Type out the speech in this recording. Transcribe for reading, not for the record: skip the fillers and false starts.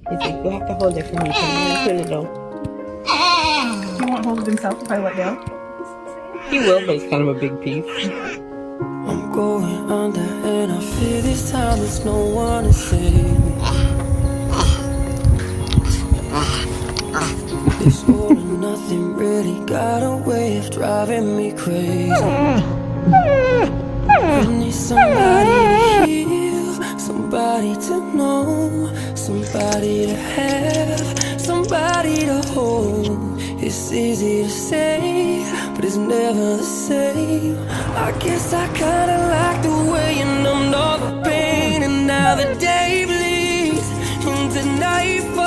He's like, you have to hold it for me. Can you pull it out? He won't hold it himself if I let go. He will, but it's kind of a big piece. I'm going under and I fear this time there's no one to save me. This all or nothing really got a way of driving me crazy. I need somebody to heal, somebody to know, somebody to have, somebody to hold. It's easy to say, but it's never the same. I guess I kinda like the way you numbed all the pain, and now the day bleeds into nightfall.